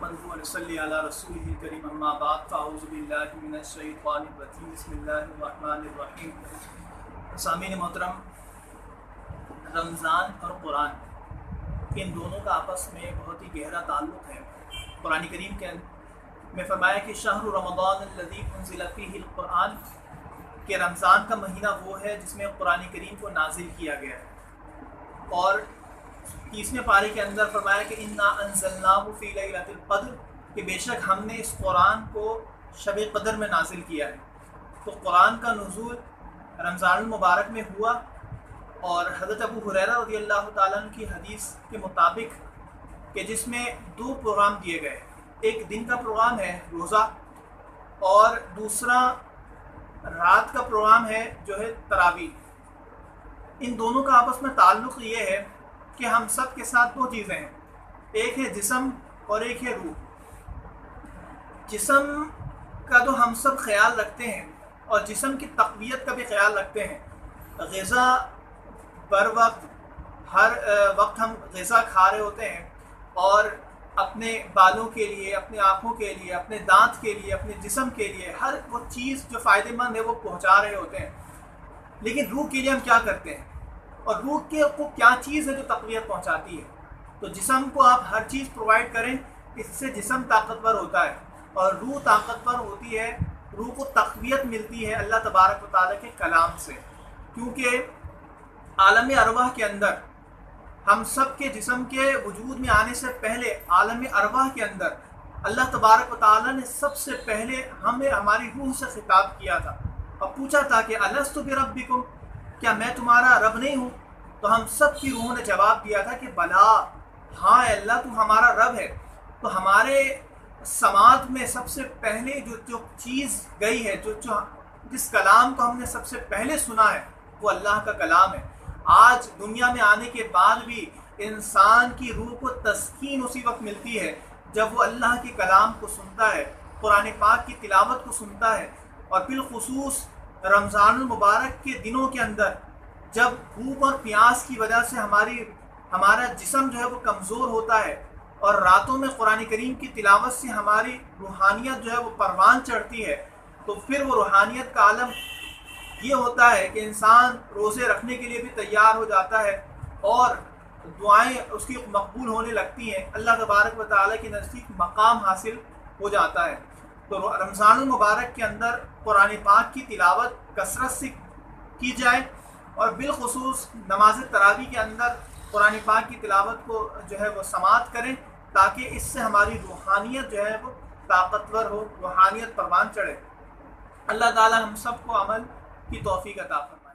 نحمده ونصلي على رسوله الكريم اما بعد فاعوذ باللہ من الشیطان الرجیم بسم اللہ الرحمن الرحیم۔ سامعین محترم، رمضان اور قرآن ان دونوں کا آپس میں بہت ہی گہرا تعلق ہے۔ قرآن کریم کے میں فرمایا کہ شہر رمضان الذی انزل فیہ القرآن، کہ رمضان کا مہینہ وہ ہے جس میں قرآن کریم کو نازل کیا گیا ہے۔ اور 30ویں پارے کے اندر فرمایا کہ انا انزلناہ فی لیلۃ القدر، کہ بے شک ہم نے اس قرآن کو شب قدر میں نازل کیا ہے۔ تو قرآن کا نزول رمضان المبارک میں ہوا، اور حضرت ابو ہریرہ رضی اللہ تعالیٰ عنہ کی حدیث کے مطابق کہ جس میں 2 پروگرام دیے گئے، ایک دن کا پروگرام ہے روزہ، اور دوسرا رات کا پروگرام ہے جو ہے تراویح۔ ان دونوں کا آپس میں تعلق یہ ہے کہ ہم سب کے ساتھ 2 چیزیں ہیں، ایک ہے جسم اور ایک ہے روح۔ جسم کا تو ہم سب خیال رکھتے ہیں، اور جسم کی تقویت کا بھی خیال رکھتے ہیں۔ غذا بر وقت، ہر وقت ہم غذا کھا رہے ہوتے ہیں، اور اپنے بالوں کے لیے، اپنے آنکھوں کے لیے، اپنے دانت کے لیے، اپنے جسم کے لیے ہر وہ چیز جو فائدہ مند ہے وہ پہنچا رہے ہوتے ہیں۔ لیکن روح کے لیے ہم کیا کرتے ہیں، اور روح کے کو کیا چیز ہے جو تقویت پہنچاتی ہے؟ تو جسم کو آپ ہر چیز پرووائڈ کریں، اس سے جسم طاقتور ہوتا ہے، اور روح طاقتور ہوتی ہے، روح کو تقویت ملتی ہے اللہ تبارک و تعالیٰ کے کلام سے۔ کیونکہ عالم ارواح کے اندر ہم سب کے جسم کے وجود میں آنے سے پہلے عالم ارواح کے اندر اللہ تبارک و تعالیٰ نے سب سے پہلے ہمیں ہماری روح سے خطاب کیا تھا اور پوچھا تھا کہ الست بربکم، کیا میں تمہارا رب نہیں ہوں؟ تو ہم سب کی روحوں نے جواب دیا تھا کہ بلا، ہاں اے اللہ تو ہمارا رب ہے۔ تو ہمارے سماعت میں سب سے پہلے جو چیز گئی ہے، جس کلام کو ہم نے سب سے پہلے سنا ہے وہ اللہ کا کلام ہے۔ آج دنیا میں آنے کے بعد بھی انسان کی روح کو تسکین اسی وقت ملتی ہے جب وہ اللہ کے کلام کو سنتا ہے، قرآن پاک کی تلاوت کو سنتا ہے، اور بالخصوص رمضان المبارک کے دنوں کے اندر جب بھوک اور پیاس کی وجہ سے ہمارا جسم جو ہے وہ کمزور ہوتا ہے، اور راتوں میں قرآن کریم کی تلاوت سے ہماری روحانیت جو ہے وہ پروان چڑھتی ہے، تو پھر وہ روحانیت کا عالم یہ ہوتا ہے کہ انسان روزے رکھنے کے لیے بھی تیار ہو جاتا ہے، اور دعائیں اس کی مقبول ہونے لگتی ہیں، اللہ تبارک و تعالیٰ کے نزدیک مقام حاصل ہو جاتا ہے۔ تو رمضان المبارک کے اندر قرآن پاک کی تلاوت کثرت سے کی جائے، اور بالخصوص نماز تراویح کے اندر قرآن پاک کی تلاوت کو جو ہے وہ سماعت کریں، تاکہ اس سے ہماری روحانیت جو ہے وہ طاقتور ہو، روحانیت پروان چڑھے۔ اللہ تعالی ہم سب کو عمل کی توفیق عطا فرمائے۔